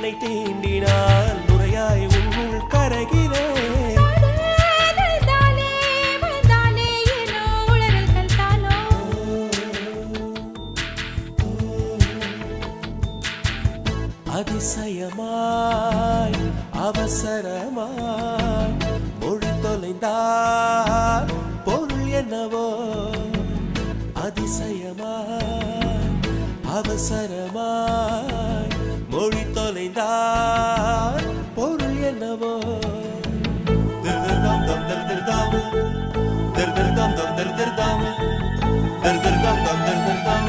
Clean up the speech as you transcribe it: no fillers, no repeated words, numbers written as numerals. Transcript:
என்னை தீண்டினால் முறையாய் உன்னுள் கரைகிறேன். அதிசயமாய் அவசரமாய் மொழி தொலைந்தார் பொருள் என்னவோ. அதிசயமாய் அவசரமாய் மொழி தொலைந்தார் பொருள் என்னவோ. திருதிர்தாம் தம் திருதிர்தாம் திருதிர்தாம் தம் திருதிர்தாம் திருதிர்தாம் தம் திருதிர்தாம்